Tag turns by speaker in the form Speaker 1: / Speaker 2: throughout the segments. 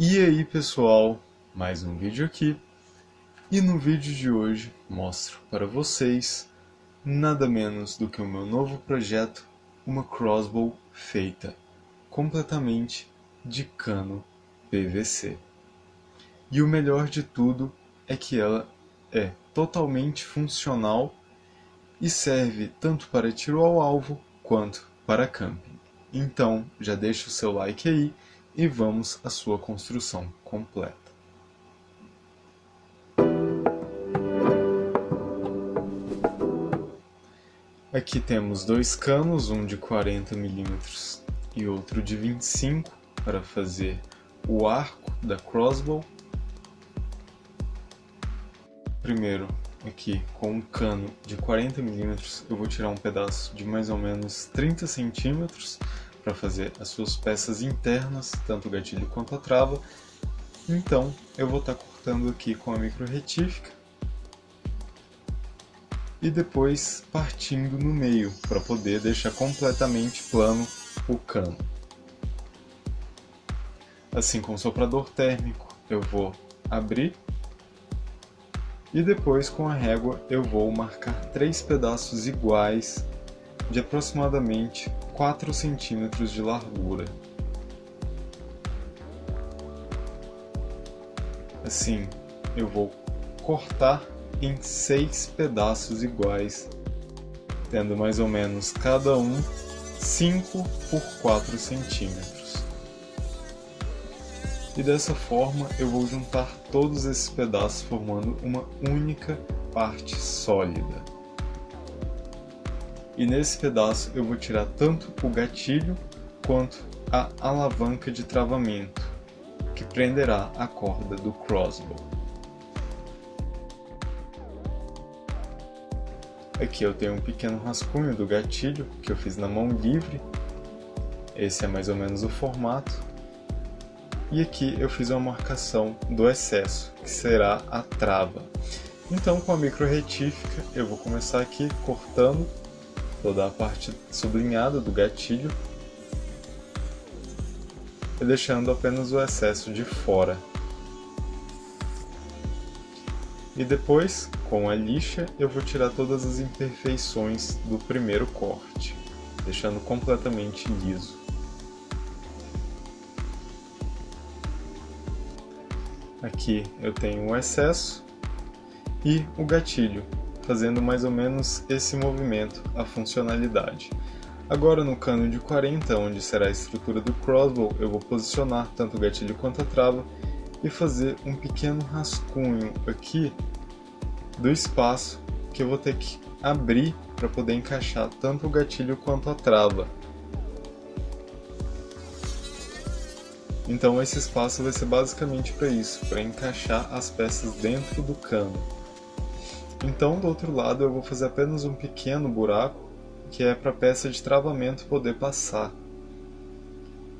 Speaker 1: E aí pessoal, mais um vídeo aqui, e no vídeo de hoje mostro para vocês nada menos do que o meu novo projeto, uma crossbow feita completamente de cano PVC. E o melhor de tudo é que ela é totalmente funcional e serve tanto para tiro ao alvo quanto para camping. Então já deixa o seu like aí e vamos à sua construção completa. Aqui temos dois canos, um de 40 mm e outro de 25 para fazer o arco da crossbow. Primeiro, aqui com um cano de 40 mm, eu vou tirar um pedaço de mais ou menos 30 centímetros para fazer as suas peças internas, tanto o gatilho quanto a trava. Então, eu vou estar cortando aqui com a micro retífica e depois partindo no meio para poder deixar completamente plano o cano. Assim, com o soprador térmico, eu vou abrir e depois com a régua eu vou marcar 3 pedaços iguais de aproximadamente 4 centímetros de largura. Assim, eu vou cortar em 6 pedaços iguais, tendo mais ou menos cada um 5 por 4 centímetros. E dessa forma eu vou juntar todos esses pedaços formando uma única parte sólida. E nesse pedaço eu vou tirar tanto o gatilho quanto a alavanca de travamento, que prenderá a corda do crossbow. Aqui eu tenho um pequeno rascunho do gatilho que eu fiz na mão livre. Esse é mais ou menos o formato. E aqui eu fiz uma marcação do excesso, que será a trava. Então com a micro retífica eu vou começar aqui cortando toda a parte sublinhada do gatilho e deixando apenas o excesso de fora. E depois, com a lixa, eu vou tirar todas as imperfeições do primeiro corte, deixando completamente liso. Aqui eu tenho o excesso e o gatilho, fazendo mais ou menos esse movimento, a funcionalidade. Agora no cano de 40, onde será a estrutura do crossbow, eu vou posicionar tanto o gatilho quanto a trava e fazer um pequeno rascunho aqui do espaço que eu vou ter que abrir para poder encaixar tanto o gatilho quanto a trava. Então esse espaço vai ser basicamente para isso, para encaixar as peças dentro do cano. Então do outro lado eu vou fazer apenas um pequeno buraco, que é para a peça de travamento poder passar,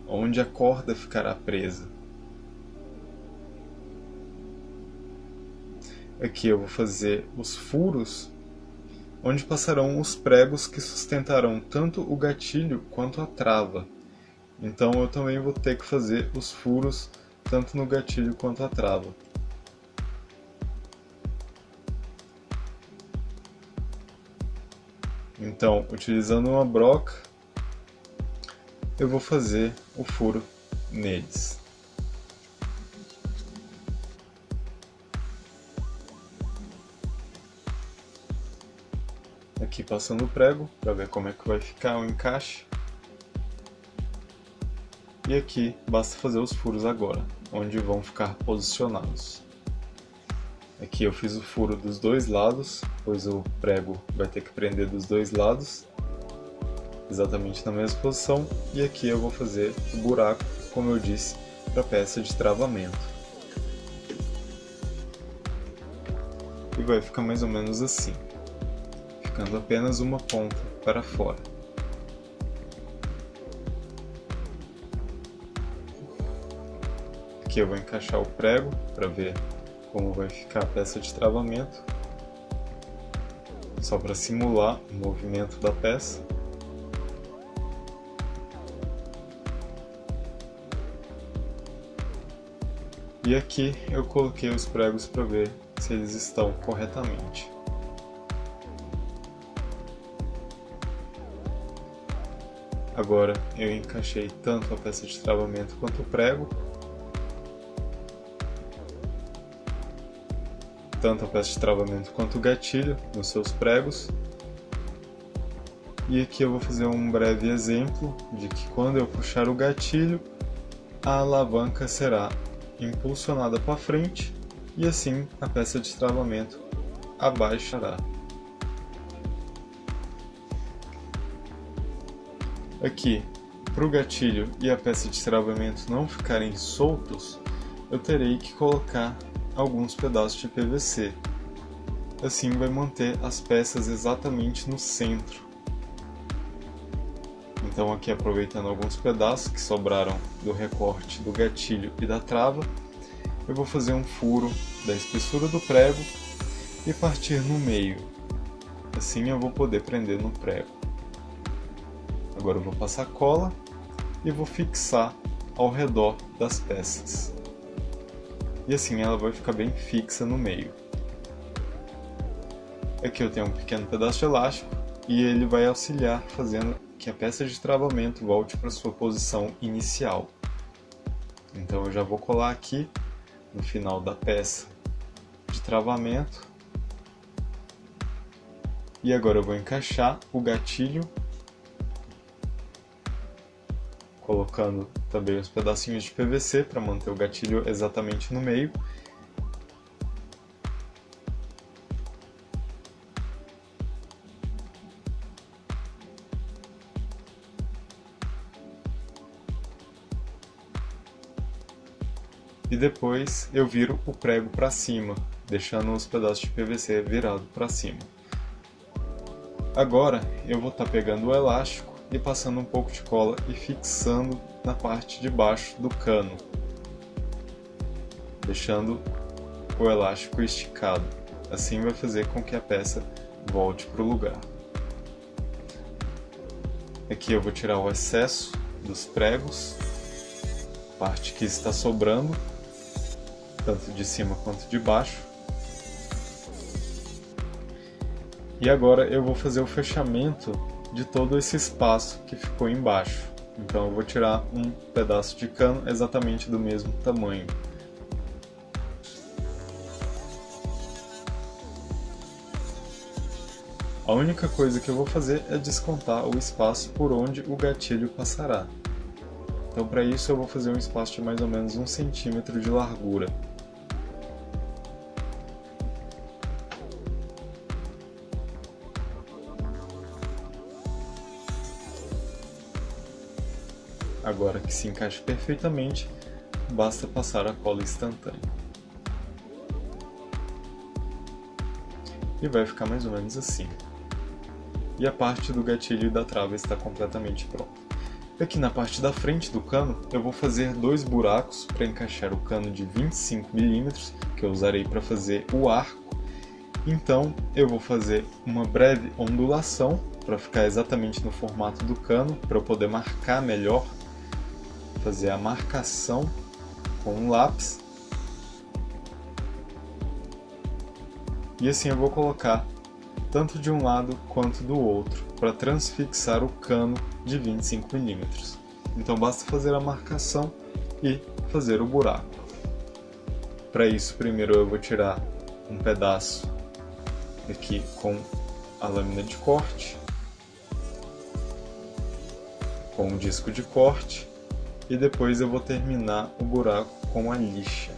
Speaker 1: onde a corda ficará presa. Aqui eu vou fazer os furos, onde passarão os pregos que sustentarão tanto o gatilho quanto a trava. Então eu também vou ter que fazer os furos tanto no gatilho quanto a trava. Então, utilizando uma broca, eu vou fazer o furo neles. Aqui passando o prego, para ver como é que vai ficar o encaixe. E aqui basta fazer os furos agora, onde vão ficar posicionados. Aqui eu fiz o furo dos dois lados, pois o prego vai ter que prender dos dois lados, exatamente na mesma posição. E aqui eu vou fazer o buraco, como eu disse, para a peça de travamento. E vai ficar mais ou menos assim, ficando apenas uma ponta para fora. Aqui eu vou encaixar o prego para ver como vai ficar a peça de travamento, só para simular o movimento da peça. E aqui eu coloquei os pregos para ver se eles estão corretamente. Agora eu encaixei tanto a peça de travamento quanto o prego, tanto a peça de travamento quanto o gatilho nos seus pregos. E aqui eu vou fazer um breve exemplo de que quando eu puxar o gatilho, a alavanca será impulsionada para frente e assim a peça de travamento abaixará. Aqui, para o gatilho e a peça de travamento não ficarem soltos, eu terei que colocar alguns pedaços de PVC. Assim vai manter as peças exatamente no centro. Então aqui, aproveitando alguns pedaços que sobraram do recorte do gatilho e da trava, eu vou fazer um furo da espessura do prego e partir no meio. Assim eu vou poder prender no prego. Agora eu vou passar cola e vou fixar ao redor das peças. E assim ela vai ficar bem fixa no meio. Aqui eu tenho um pequeno pedaço de elástico e ele vai auxiliar fazendo que a peça de travamento volte para sua posição inicial. Então eu já vou colar aqui no final da peça de travamento. E agora eu vou encaixar o gatilho, colocando também os pedacinhos de PVC para manter o gatilho exatamente no meio. E depois eu viro o prego para cima, deixando os pedaços de PVC virado para cima. Agora eu vou estar pegando o elástico e passando um pouco de cola e fixando na parte de baixo do cano, deixando o elástico esticado. Assim vai fazer com que a peça volte para o lugar. Aqui eu vou tirar o excesso dos pregos, parte que está sobrando, tanto de cima quanto de baixo. E agora eu vou fazer o fechamento de todo esse espaço que ficou embaixo. Então eu vou tirar um pedaço de cano exatamente do mesmo tamanho. A única coisa que eu vou fazer é descontar o espaço por onde o gatilho passará. Então para isso eu vou fazer um espaço de mais ou menos 1 centímetro de largura. Agora que se encaixa perfeitamente, basta passar a cola instantânea. E vai ficar mais ou menos assim. E a parte do gatilho e da trava está completamente pronta. Aqui na parte da frente do cano, eu vou fazer 2 buracos para encaixar o cano de 25 mm, que eu usarei para fazer o arco. Então eu vou fazer uma breve ondulação para ficar exatamente no formato do cano, para eu poder marcar melhor, fazer a marcação com um lápis. E assim eu vou colocar tanto de um lado quanto do outro, para transfixar o cano de 25 mm. Então basta fazer a marcação e fazer o buraco. Para isso, primeiro eu vou tirar um pedaço aqui com a lâmina de corte, com um disco de corte, e depois eu vou terminar o buraco com a lixa,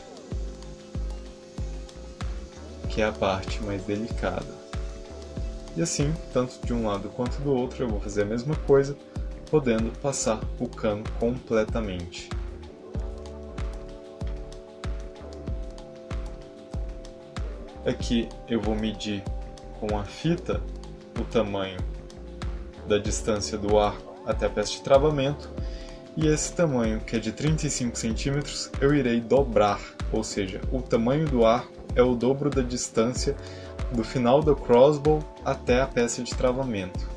Speaker 1: que é a parte mais delicada. E assim, tanto de um lado quanto do outro, eu vou fazer a mesma coisa, podendo passar o cano completamente. Aqui eu vou medir com a fita o tamanho da distância do arco até a peça de travamento, e esse tamanho, que é de 35 cm, eu irei dobrar, ou seja, o tamanho do arco é o dobro da distância do final do crossbow até a peça de travamento.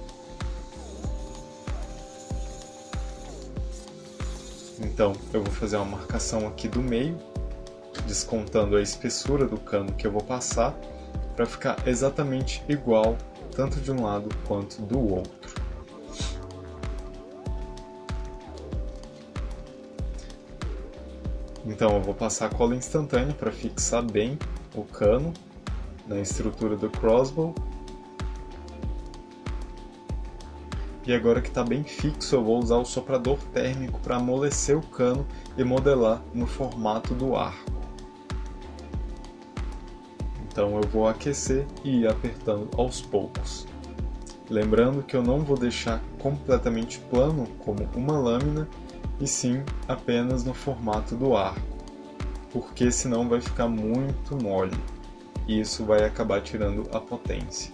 Speaker 1: Então eu vou fazer uma marcação aqui do meio, descontando a espessura do cano que eu vou passar, para ficar exatamente igual, tanto de um lado quanto do outro. Então eu vou passar a cola instantânea para fixar bem o cano na estrutura do crossbow. E agora que está bem fixo, eu vou usar o soprador térmico para amolecer o cano e modelar no formato do arco. Então eu vou aquecer e ir apertando aos poucos. Lembrando que eu não vou deixar completamente plano como uma lâmina, e sim apenas no formato do arco, porque senão vai ficar muito mole e isso vai acabar tirando a potência.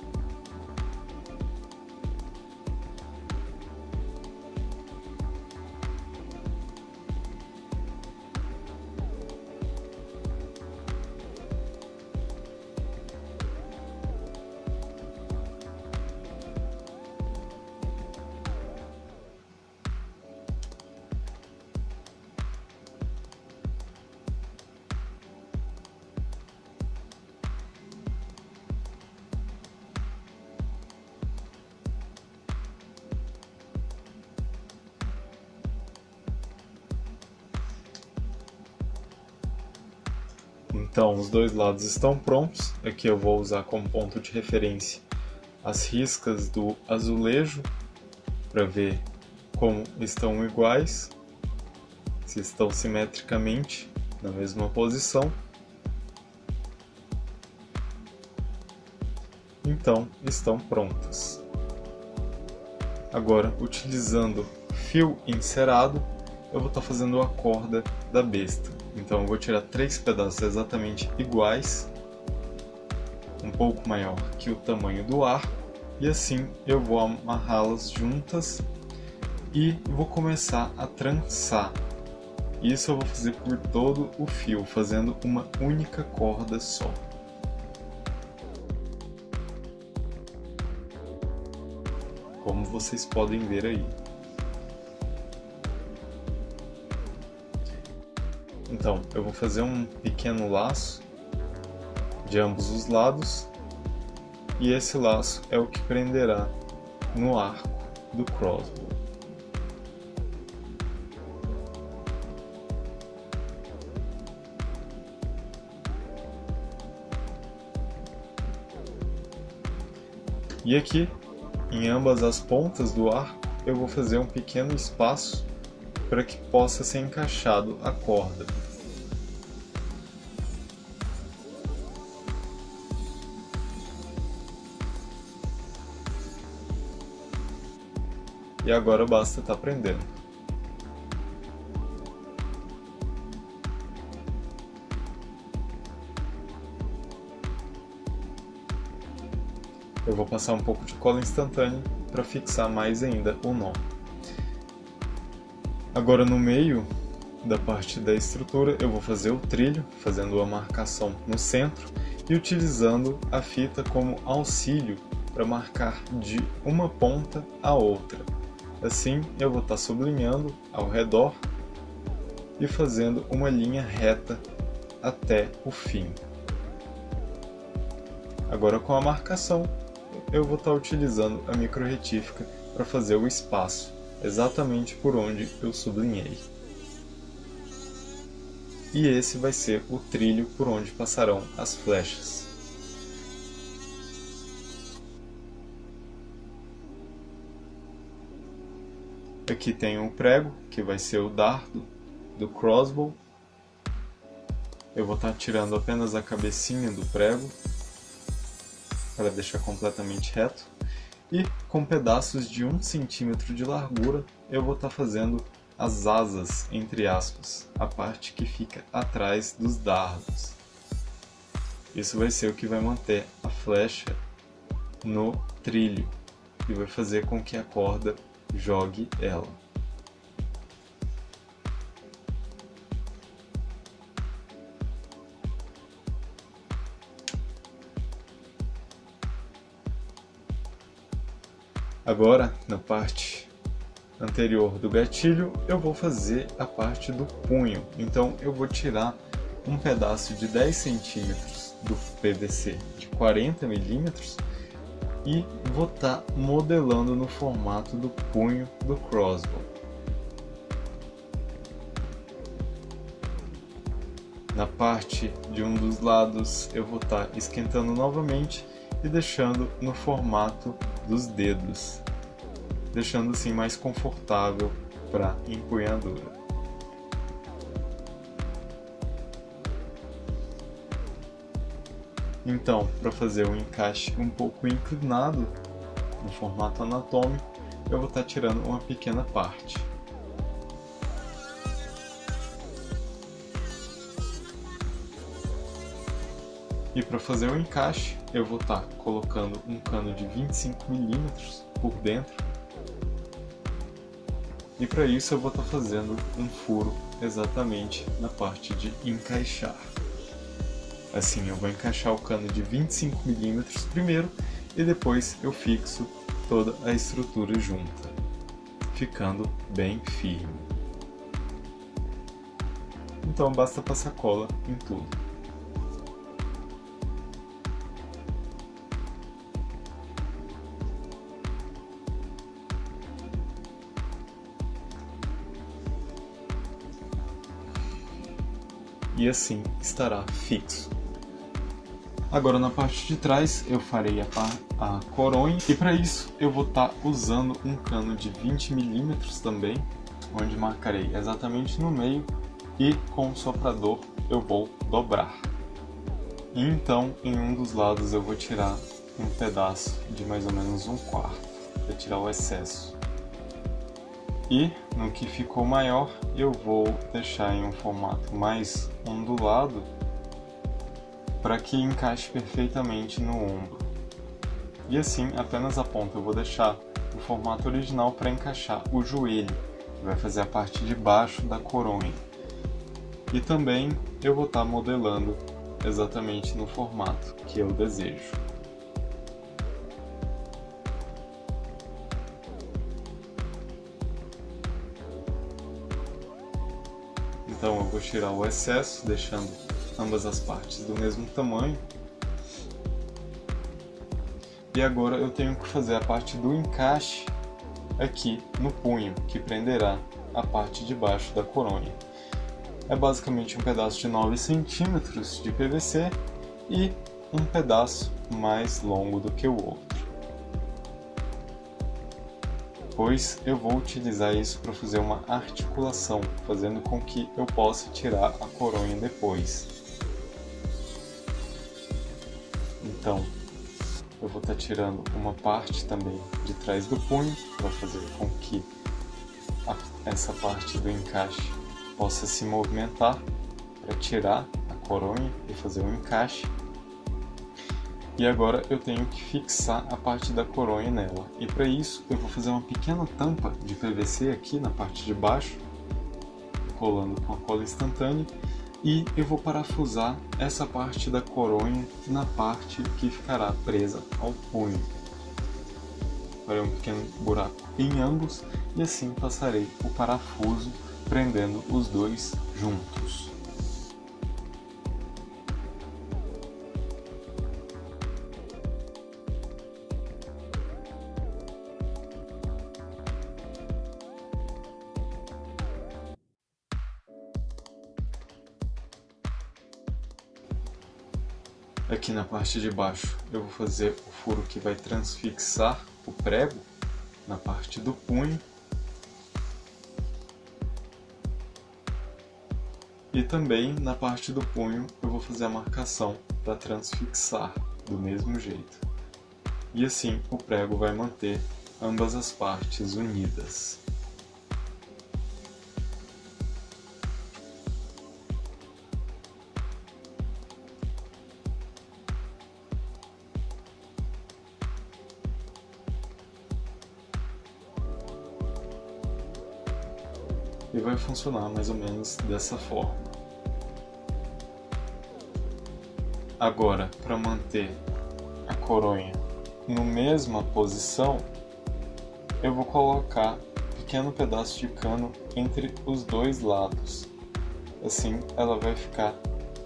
Speaker 1: Então, os dois lados estão prontos. Aqui eu vou usar como ponto de referência as riscas do azulejo para ver como estão iguais, se estão simetricamente na mesma posição. Então, estão prontas. Agora, utilizando fio encerado, eu vou estar fazendo a corda da besta. Então eu vou tirar 3 pedaços exatamente iguais, um pouco maior que o tamanho do arco, e assim eu vou amarrá-las juntas e vou começar a trançar. Isso eu vou fazer por todo o fio, fazendo uma única corda só. Como vocês podem ver aí. Então, eu vou fazer um pequeno laço de ambos os lados, e esse laço é o que prenderá no arco do crossbow. E aqui, em ambas as pontas do arco, eu vou fazer um pequeno espaço para que possa ser encaixado a corda. E agora basta estar prendendo. Eu vou passar um pouco de cola instantânea para fixar mais ainda o nó. Agora no meio da parte da estrutura eu vou fazer o trilho, fazendo a marcação no centro e utilizando a fita como auxílio para marcar de uma ponta a outra. Assim eu vou estar sublinhando ao redor e fazendo uma linha reta até o fim. Agora com a marcação eu vou estar utilizando a micro-retífica para fazer o espaço exatamente por onde eu sublinhei. E esse vai ser o trilho por onde passarão as flechas. Aqui tem um prego, que vai ser o dardo do crossbow. Eu vou estar tirando apenas a cabecinha do prego, para deixar completamente reto. E com pedaços de 1 centímetro de largura, eu vou estar fazendo as asas, entre aspas, a parte que fica atrás dos dardos. Isso vai ser o que vai manter a flecha no trilho e vai fazer com que a corda jogue ela. Agora, na parte anterior do gatilho, eu vou fazer a parte do punho. Então eu vou tirar um pedaço de 10 centímetros do PVC de 40 milímetros e vou estar modelando no formato do punho do crossbow. Na parte de um dos lados eu vou estar esquentando novamente e deixando no formato dos dedos, deixando assim mais confortável para empunhadura. Então, para fazer um encaixe um pouco inclinado no formato anatômico, eu vou estar tirando uma pequena parte. E para fazer o encaixe, eu vou estar colocando um cano de 25 milímetros por dentro. E para isso eu vou estar fazendo um furo exatamente na parte de encaixar. Assim, eu vou encaixar o cano de 25 milímetros primeiro e depois eu fixo toda a estrutura junta, ficando bem firme. Então basta passar cola em tudo. E assim estará fixo. Agora na parte de trás eu farei a coronha e para isso eu vou estar usando um cano de 20 milímetros também, onde marcarei exatamente no meio e com o soprador eu vou dobrar. E então em um dos lados eu vou tirar um pedaço de mais ou menos 1/4 para tirar o excesso. E no que ficou maior eu vou deixar em um formato mais ondulado para que encaixe perfeitamente no ombro. E assim, apenas a ponta eu vou deixar o formato original para encaixar o joelho, que vai fazer a parte de baixo da coronha. E também eu vou estar modelando exatamente no formato que eu desejo. Então eu vou tirar o excesso, deixando ambas as partes do mesmo tamanho. E agora eu tenho que fazer a parte do encaixe aqui no punho, que prenderá a parte de baixo da coronha. É basicamente um pedaço de 9 centímetros de PVC e um pedaço mais longo do que o outro, pois eu vou utilizar isso para fazer uma articulação, fazendo com que eu possa tirar a coronha depois. Então, eu vou estar tirando uma parte também de trás do punho, para fazer com que essa parte do encaixe possa se movimentar, para tirar a coronha e fazer um encaixe. E agora eu tenho que fixar a parte da coronha nela. E para isso eu vou fazer uma pequena tampa de PVC aqui na parte de baixo, colando com a cola instantânea. E eu vou parafusar essa parte da coronha na parte que ficará presa ao punho. Farei um pequeno buraco em ambos e assim passarei o parafuso prendendo os dois juntos. Aqui na parte de baixo eu vou fazer o furo que vai transfixar o prego na parte do punho. E também na parte do punho eu vou fazer a marcação para transfixar do mesmo jeito. E assim o prego vai manter ambas as partes unidas. E vai funcionar mais ou menos dessa forma. Agora, para manter a coronha na mesma posição, eu vou colocar um pequeno pedaço de cano entre os dois lados. Assim ela vai ficar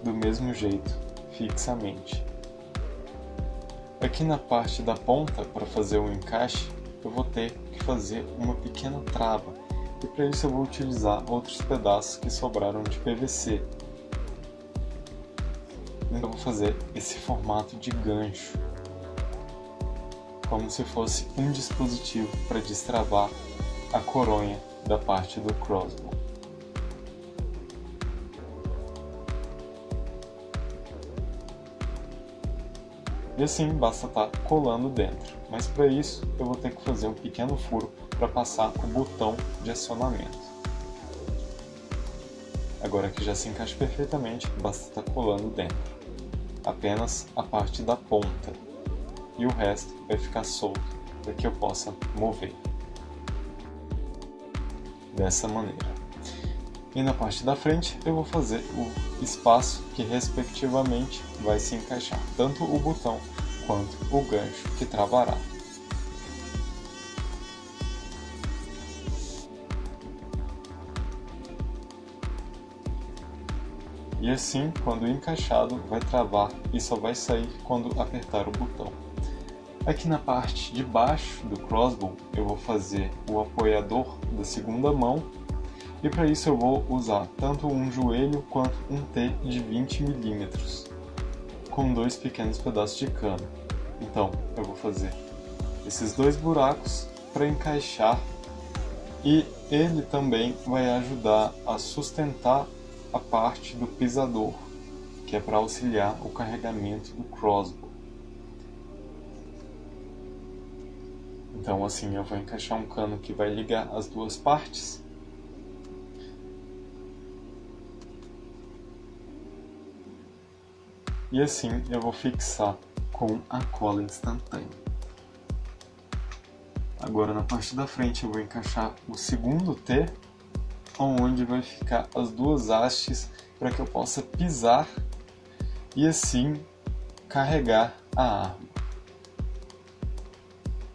Speaker 1: do mesmo jeito, fixamente. Aqui na parte da ponta, para fazer o encaixe, eu vou ter que fazer uma pequena trava, e para isso eu vou utilizar outros pedaços que sobraram de PVC. Então eu vou fazer esse formato de gancho, como se fosse um dispositivo para destravar a coronha da parte do crossbow. E assim basta estar colando dentro, mas para isso eu vou ter que fazer um pequeno furo para passar o botão de acionamento. Agora que já se encaixa perfeitamente, basta estar colando dentro, apenas a parte da ponta, e o resto vai ficar solto para que eu possa mover dessa maneira. E na parte da frente eu vou fazer o espaço que respectivamente vai se encaixar tanto o botão quanto o gancho que travará. E assim, quando encaixado, vai travar e só vai sair quando apertar o botão. Aqui na parte de baixo do crossbow eu vou fazer o apoiador da segunda mão, e para isso eu vou usar tanto um joelho quanto um T de 20 mm, com dois pequenos pedaços de cano. Então eu vou fazer esses dois buracos para encaixar, e ele também vai ajudar a sustentar a parte do pisador, que é para auxiliar o carregamento do crossbow. Então assim eu vou encaixar um cano que vai ligar as duas partes. E assim eu vou fixar com a cola instantânea. Agora na parte da frente eu vou encaixar o segundo T, onde vai ficar as duas hastes para que eu possa pisar e assim carregar a arma.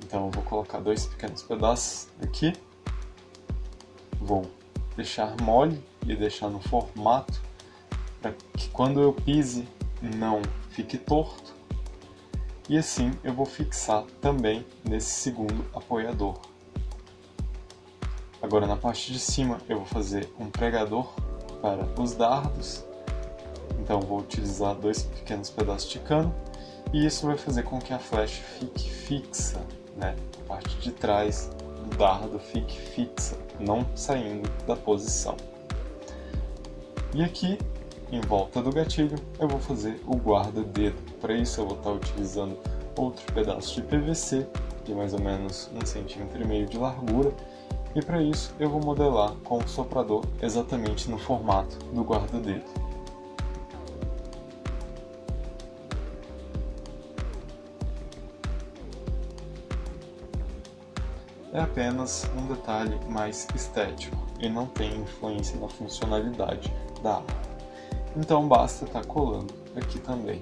Speaker 1: Então eu vou colocar dois pequenos pedaços aqui, vou deixar mole e deixar no formato para que quando eu pise não fique torto, e assim eu vou fixar também nesse segundo apoiador. Agora na parte de cima eu vou fazer um pregador para os dardos, então vou utilizar dois pequenos pedaços de cano, e isso vai fazer com que a flecha fique fixa, né? A parte de trás do dardo fique fixa, não saindo da posição. E aqui, em volta do gatilho, eu vou fazer o guarda-dedo. Para isso eu vou estar utilizando outro pedaço de PVC, de mais ou menos 1,5 cm de largura, e para isso eu vou modelar com o soprador exatamente no formato do guarda-dedo. É apenas um detalhe mais estético e não tem influência na funcionalidade da arma. Então basta estar colando aqui também.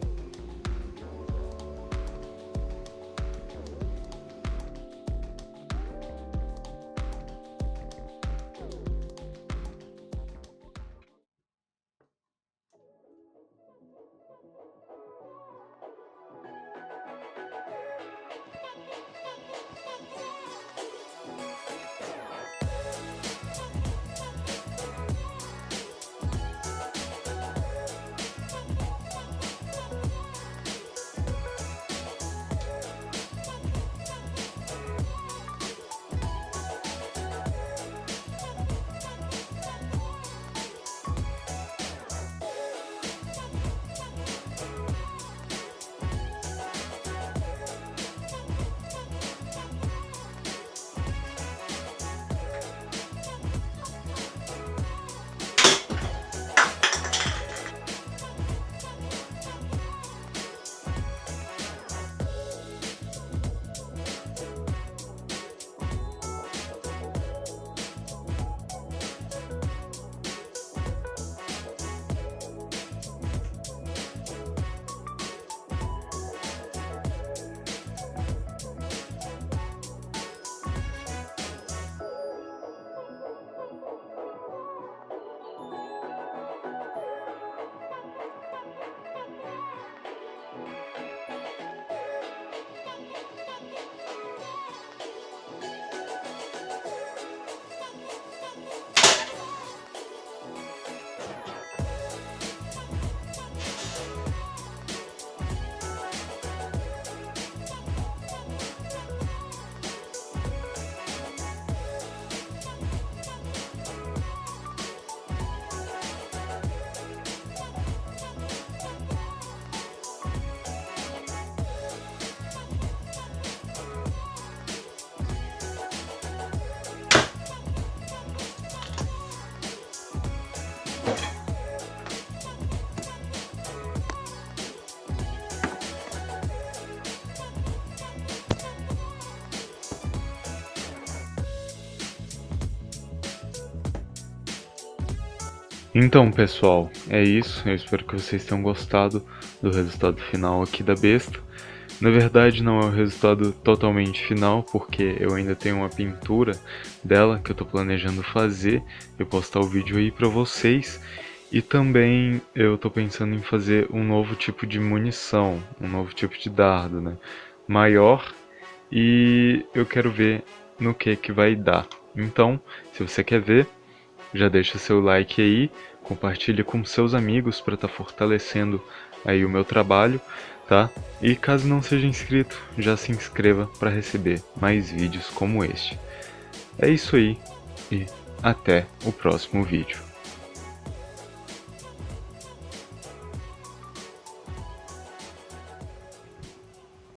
Speaker 1: Então, pessoal, é isso. Eu espero que vocês tenham gostado do resultado final aqui da besta. Na verdade, não é o resultado totalmente final, porque eu ainda tenho uma pintura dela que eu tô planejando fazer. Eu postar o vídeo aí pra vocês. E também eu tô pensando em fazer um novo tipo de munição, um novo tipo de dardo, né? Maior, e eu quero ver no que vai dar. Então, se você quer ver, já deixa seu like aí, compartilha com seus amigos para estar fortalecendo aí o meu trabalho, tá? E caso não seja inscrito, já se inscreva para receber mais vídeos como este. É isso aí e até o próximo vídeo.